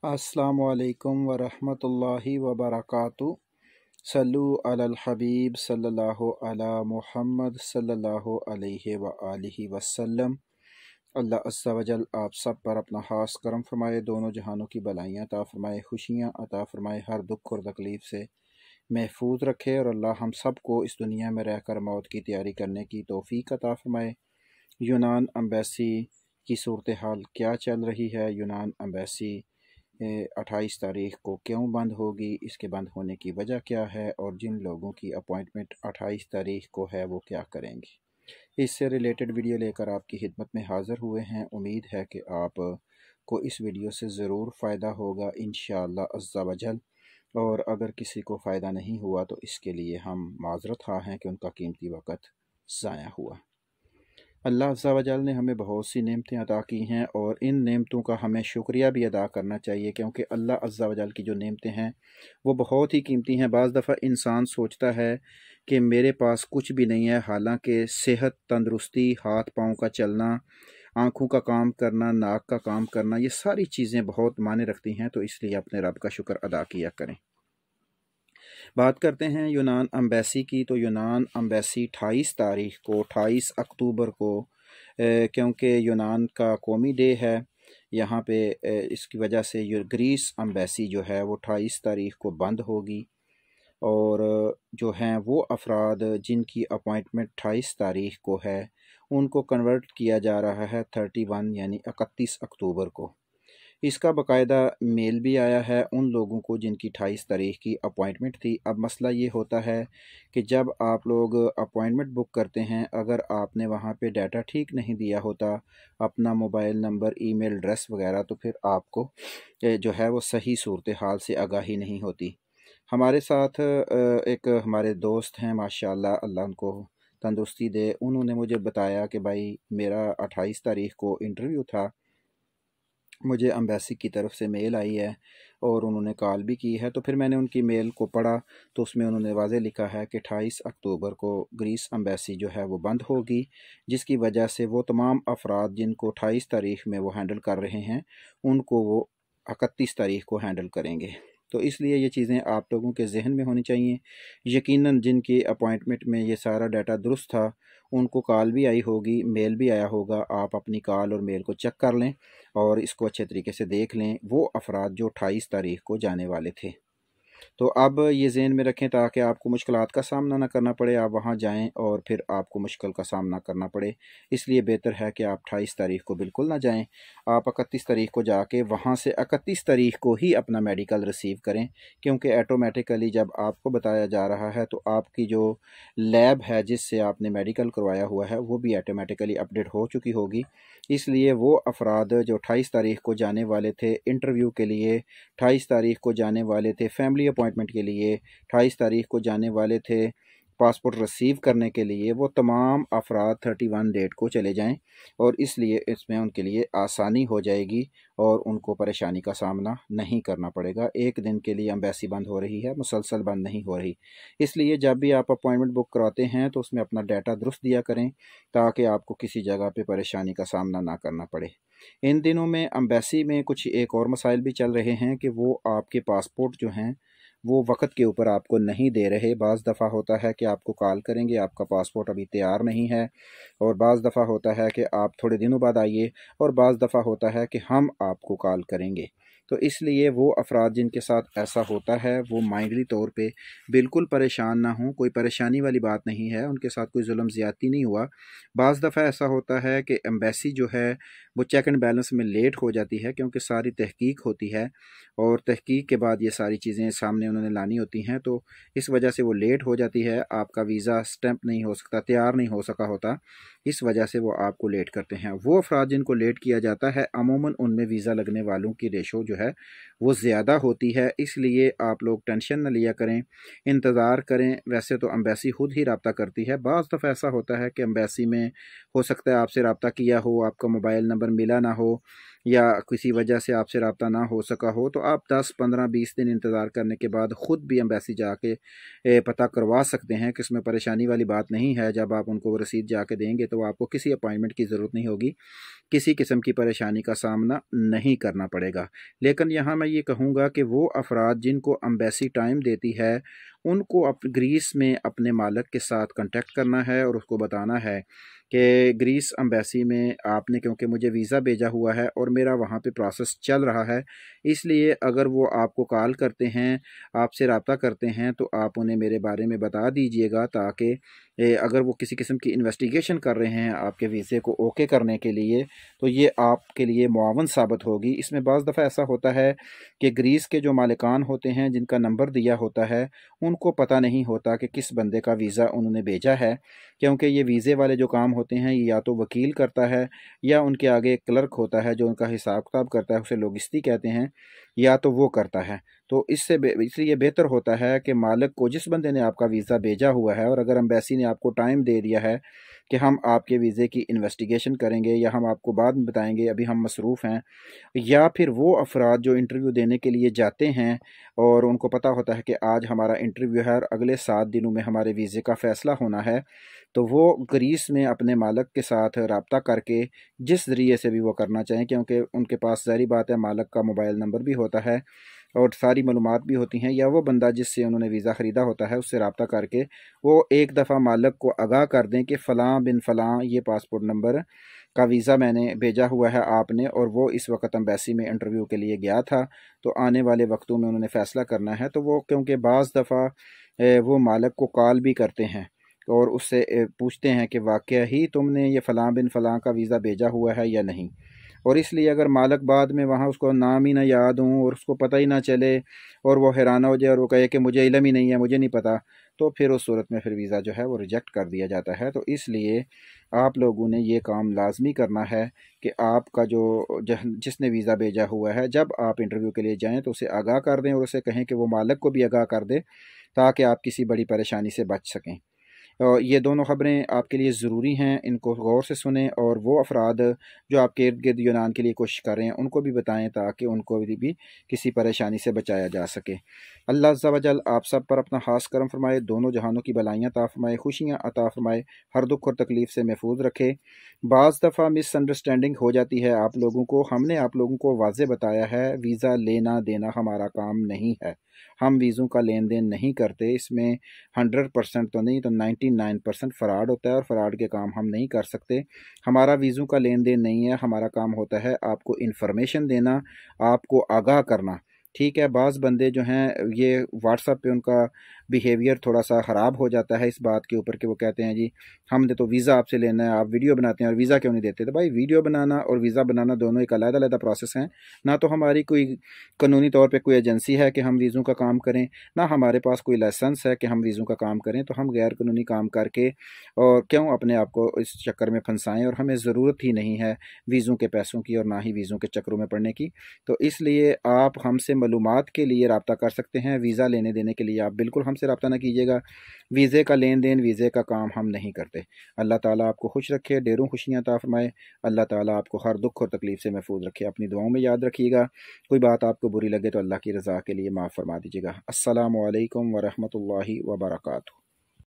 अस्सलामु अलैकुम वरहमतुल्लाहि वबरकातुहू। सल्लु अलल हबीब सल्लल्लाहु अला मुहम्मद सल्लल्लाहु अलैहि व आलिहि वसल्लम। अल्लाह अज़्ज़ा वजल आप सब पर अपना खास करम फरमाए, दोनों जहानों की भलाइयाँ अता फरमाए, खुशियाँ अता फरमाए, हर दुख और तकलीफ़ से महफूज रखे और अल्लाह हम सब को इस दुनिया में रहकर मौत की तैयारी करने की तौफ़ीक अता फरमाए। यूनान एम्बेसी की सूरत हाल क्या चल रही है? यूनान एम्बेसी 28 तारीख को क्यों बंद होगी, इसके बंद होने की वजह क्या है, और जिन लोगों की अपॉइंटमेंट 28 तारीख को है वो क्या करेंगे। इससे रिलेटेड वीडियो लेकर आपकी खिदमत में हाज़िर हुए हैं। उम्मीद है कि आप को इस वीडियो से ज़रूर फ़ायदा होगा इंशाअल्लाह अज़्ज़ा वजल, और अगर किसी को फ़ायदा नहीं हुआ तो इसके लिए हम माज़रत ख़्वाह हैं कि उनका कीमती वक़्त ज़ाया हुआ। अल्लाह अज़्ज़ा वजल ने हमें बहुत सी नेमतें अता की हैं और इन नेमतों का हमें शुक्रिया भी अदा करना चाहिए, क्योंकि अल्लाह अज़्ज़ा वजल की जो नेमतें हैं वो बहुत ही कीमती हैं। बाज़ दफ़ा इंसान सोचता है कि मेरे पास कुछ भी नहीं है, हालांकि सेहत, तंदरुस्ती, हाथ पाँव का चलना, आँखों का काम करना, नाक का काम करना, ये सारी चीज़ें बहुत मायने रखती हैं। तो इसलिए अपने रब का शुक्र अदा किया करें। बात करते हैं यूनान एम्बेसी की। तो यूनान एम्बेसी 28 तारीख को, 28 अक्टूबर को, क्योंकि यूनान का कौमी डे है यहाँ पे, इसकी वजह से ग्रीस एम्बेसी जो है वो 28 तारीख को बंद होगी। और जो हैं वो अफराद जिनकी अपॉइंटमेंट 28 तारीख को है उनको कन्वर्ट किया जा रहा है 31 यानी 31 अक्टूबर को। इसका बाकायदा मेल भी आया है उन लोगों को जिनकी 28 तारीख की अपॉइंटमेंट थी। अब मसला ये होता है कि जब आप लोग अपॉइंटमेंट बुक करते हैं, अगर आपने वहाँ पे डाटा ठीक नहीं दिया होता, अपना मोबाइल नंबर, ईमेल एड्रेस वगैरह, तो फिर आपको जो है वो सही सूरत हाल से आगाही नहीं होती। हमारे साथ एक हमारे दोस्त हैं माशाल्लाह, अल्लाह उनको तंदुरुस्ती दे, उन्होंने मुझे बताया कि भाई मेरा 28 तारीख को इंटरव्यू था, मुझे एम्बेसी की तरफ से मेल आई है और उन्होंने कॉल भी की है। तो फिर मैंने उनकी मेल को पढ़ा तो उसमें उन्होंने वाज़े लिखा है कि 28 अक्टूबर को ग्रीस एम्बेसी जो है वो बंद होगी, जिसकी वजह से वो तमाम अफराद जिनको 28 तारीख में वो हैंडल कर रहे हैं उनको वो 31 तारीख को हैंडल करेंगे। तो इसलिए ये चीज़ें आप लोगों के जहन में होनी चाहिए। यकीनन जिनकी अपॉइंटमेंट में ये सारा डाटा दुरुस्त था उनको कॉल भी आई होगी, मेल भी आया होगा। आप अपनी कॉल और मेल को चेक कर लें और इसको अच्छे तरीके से देख लें, वो अफराद जो 28 तारीख को जाने वाले थे। तो अब ये ज़हन में रखें ताकि आपको मुश्किलात का सामना ना करना पड़े, आप वहाँ जाएं और फिर आपको मुश्किल का सामना करना पड़े। इसलिए बेहतर है कि आप 28 तारीख को बिल्कुल ना जाएं, आप 31 तारीख को जाके वहाँ से 31 तारीख को ही अपना मेडिकल रिसीव करें, क्योंकि ऑटोमेटिकली जब आपको बताया जा रहा है तो आपकी जो लैब है जिससे आपने मेडिकल करवाया हुआ है वो भी ऑटोमेटिकली अपडेट हो चुकी होगी। इसलिए वो अफराद जो 28 तारीख को जाने वाले थे इंटरव्यू के लिए, 28 तारीख को जाने वाले थे फैमिली अपॉइंटमेंट के लिए, 28 तारीख को जाने वाले थे पासपोर्ट रिसीव करने के लिए, वो तमाम अफराद 31 डेट को चले जाएं, और इसलिए इसमें उनके लिए आसानी हो जाएगी और उनको परेशानी का सामना नहीं करना पड़ेगा। एक दिन के लिए एम्बेसी बंद हो रही है, मुसलसल बंद नहीं हो रही। इसलिए जब भी आप अपॉइंटमेंट बुक कराते हैं तो उसमें अपना डाटा दुरुस्त दिया करें ताकि आपको किसी जगह पे परेशानी का सामना ना करना पड़े। इन दिनों में एम्बेसी में कुछ एक और मसाइल भी चल रहे हैं कि वो आपके पासपोर्ट जो हैं वो वक्त के ऊपर आपको नहीं दे रहे। बाज़ दफ़ा होता है कि आपको कॉल करेंगे, आपका पासपोर्ट अभी तैयार नहीं है, और बाज़ दफ़ा होता है कि आप थोड़े दिनों बाद आइए, और बाज़ दफ़ा होता है कि हम आपको कॉल करेंगे। तो इसलिए वो अफराद जिनके साथ ऐसा होता है वो माइंडली तौर पे बिल्कुल परेशान ना हों। कोई परेशानी वाली बात नहीं है, उनके साथ कोई जुल्म ज़्यादती नहीं हुआ। बाज़ दफ़ा ऐसा होता है कि एम्बेसी जो है वो चेक एंड बैलेंस में लेट हो जाती है, क्योंकि सारी तहकीक होती है और तहकीक के बाद ये सारी चीज़ें सामने उन्होंने लानी होती हैं, तो इस वजह से वो लेट हो जाती है। आपका वीज़ा स्टैंप नहीं हो सकता, तैयार नहीं हो सका होता, इस वजह से वो आपको लेट करते हैं। वो अफराद जिनको लेट किया जाता है अमूमन उनमें वीज़ा लगने वालों की रेशो जो है वो ज़्यादा होती है। इसलिए आप लोग टेंशन न लिया करें, इंतज़ार करें। वैसे तो एम्बेसी खुद ही रब्ता करती है। बाज़ दफ़ा ऐसा होता है कि एम्बेसी में हो सकता है आपसे रब्ता किया हो, आपका मोबाइल नंबर मिला ना हो, या किसी वजह से आपसे रब्ता ना हो सका हो, तो आप 10, 15, 20 दिन इंतज़ार करने के बाद ख़ुद भी एम्बेसी जाके पता करवा सकते हैं कि इसमें परेशानी वाली बात नहीं है। जब आप उनको वो रसीद जाके देंगे तो आपको किसी अपॉइंटमेंट की ज़रूरत नहीं होगी, किसी किस्म की परेशानी का सामना नहीं करना पड़ेगा। लेकिन यहाँ मैं ये कहूँगा कि वो अफराद जिनको एम्बेसी टाइम देती है, उनको ग्रीस में अपने मालिक के साथ कॉन्टेक्ट करना है और उसको बताना है कि ग्रीस एम्बेसी में आपने, क्योंकि मुझे वीज़ा भेजा हुआ है और मेरा वहाँ पे प्रोसेस चल रहा है, इसलिए अगर वो आपको कॉल करते हैं, आपसे रब्ता करते हैं, तो आप उन्हें मेरे बारे में बता दीजिएगा, ताकि अगर वो किसी किस्म की इन्वेस्टिगेशन कर रहे हैं आपके वीज़े को ओके करने के लिए, तो ये आपके लिए मुआवन साबित होगी। इसमें बाज़ दफ़ा ऐसा होता है कि ग्रीस के जो मालिकान होते हैं, जिनका नंबर दिया होता है, उनको पता नहीं होता कि किस बंदे का वीज़ा उन्होंने भेजा है, क्योंकि ये वीज़े वाले जो काम होते हैं ये या तो वकील करता है या उनके आगे एक क्लर्क होता है जो उनका हिसाब किताब करता है, उसे लोगिस्ती कहते हैं, या तो वो करता है। तो इसलिए बेहतर होता है कि मालिक को, जिस बंदे ने आपका वीज़ा भेजा हुआ है, और अगर एम्बेसी ने आपको टाइम दे दिया है कि हम आपके वीज़े की इन्वेस्टिगेशन करेंगे या हम आपको बाद में बताएंगे, अभी हम मसरूफ़ हैं, या फिर वो अफराद जो इंटरव्यू देने के लिए जाते हैं और उनको पता होता है कि आज हमारा इंटरव्यू है और अगले 7 दिनों में हमारे वीज़े का फ़ैसला होना है, तो वो ग्रीस में अपने मालिक के साथ रब्ता करके, जिस ज़रिए से भी वो करना चाहें, क्योंकि उनके पास ज़ाहिर बात है मालिक का मोबाइल नंबर भी होता है और सारी मालूमात भी होती हैं, या वो बंदा जिससे उन्होंने वीज़ा ख़रीदा होता है उससे रब्ता करके वो एक दफ़ा मालिक को आगाह कर दें कि फ़लाँ बिन फ़लाँ ये पासपोर्ट नंबर का वीज़ा मैंने भेजा हुआ है आपने, और वो इस वक्त एम्बेसी में इंटरव्यू के लिए गया था, तो आने वाले वक्तों में उन्होंने फ़ैसला करना है। तो वो, क्योंकि बाज़ दफ़ा वो मालिक को कॉल भी करते हैं और उससे पूछते हैं कि वाक़या ही तुमने ये फ़लाँ बिन फ़लाँ का वीज़ा भेजा हुआ है या नहीं, और इसलिए अगर मालिक बाद में वहाँ उसको नाम ही ना याद हो और उसको पता ही ना चले और वो हैरान हो जाए और वो कहे कि मुझे इल्म ही नहीं है, मुझे नहीं पता, तो फिर उस सूरत में फिर वीज़ा जो है वो रिजेक्ट कर दिया जाता है। तो इसलिए आप लोगों ने ये काम लाजमी करना है कि आपका जिसने वीज़ा भेजा हुआ है, जब आप इंटरव्यू के लिए जाएँ तो उसे आगाह कर दें और उसे कहें कि वो मालिक को भी आगाह कर दे, ताकि आप किसी बड़ी परेशानी से बच सकें। ये दोनों ख़बरें आपके लिए ज़रूरी हैं, इनको गौर से सुनें, और वो अफराद जो आपके इर्द गिर्द यूनान के लिए कोशिश कर रहे हैं उनको भी बताएं, ताकि उनको भी किसी परेशानी से बचाया जा सके। अल्लाह अज़्ज़ा वजल आप सब पर अपना ख़ास करम फरमाए, दोनों जहानों की भलाइयाँ अता फरमाए, खुशियाँ अता फरमाए, हर दुख और तकलीफ़ से महफूज रखे। बाज़ दफ़ा मिसअंडरस्टैंडिंग हो जाती है आप लोगों को, हमने आप लोगों को वाज़े बताया है, वीज़ा लेना देना हमारा काम नहीं है, हम वीज़ों का लेन देन नहीं करते, इसमें 100% तो नहीं तो 99% फ़्रॉड होता है और फ़्रॉड के काम हम नहीं कर सकते। हमारा वीज़ों का लेन देन नहीं है, हमारा काम होता है आपको इन्फॉर्मेशन देना, आपको आगाह करना। ठीक है, बाज़ बंदे जो हैं ये व्हाट्सएप पे उनका बिहेवियर थोड़ा सा ख़राब हो जाता है इस बात के ऊपर कि वो कहते हैं जी हमने तो वीज़ा आपसे लेना है, आप वीडियो बनाते हैं और वीज़ा क्यों नहीं देते। तो भाई वीडियो बनाना और वीज़ा बनाना दोनों एक अलग-अलग प्रोसेस हैं। ना तो हमारी कोई कानूनी तौर पे कोई एजेंसी है कि हम वीज़ों का काम करें, ना हमारे पास कोई लाइसेंस है कि हम वीज़ों का काम करें, तो हम गैर कानूनी काम करके और क्यों अपने आप को इस चक्कर में फंसाएं, और हमें ज़रूरत ही नहीं है वीज़ों के पैसों की और ना ही वीज़ों के चक्करों में पड़ने की। तो इसलिए आप हमसे मालूमात के लिए रब्ता कर सकते हैं, वीज़ा लेने देने के लिए आप बिल्कुल हमसे रब्ता ना कीजिएगा। वीज़े का लेन देन, वीज़े का काम हम नहीं करते। अल्लाह ताला आपको खुश रखे, ढेरों खुशियाँ अता फरमाए। अल्लाह ताला आपको हर दुख और तकलीफ़ से महफूज रखे। अपनी दुआओं में याद रखिएगा। कोई बात आपको बुरी लगे तो अल्लाह की रज़ा के लिए माफ़ फरमा दीजिएगा। अस्सलामु अलैकुम व रहमतुल्लाहि व बरकातुहू।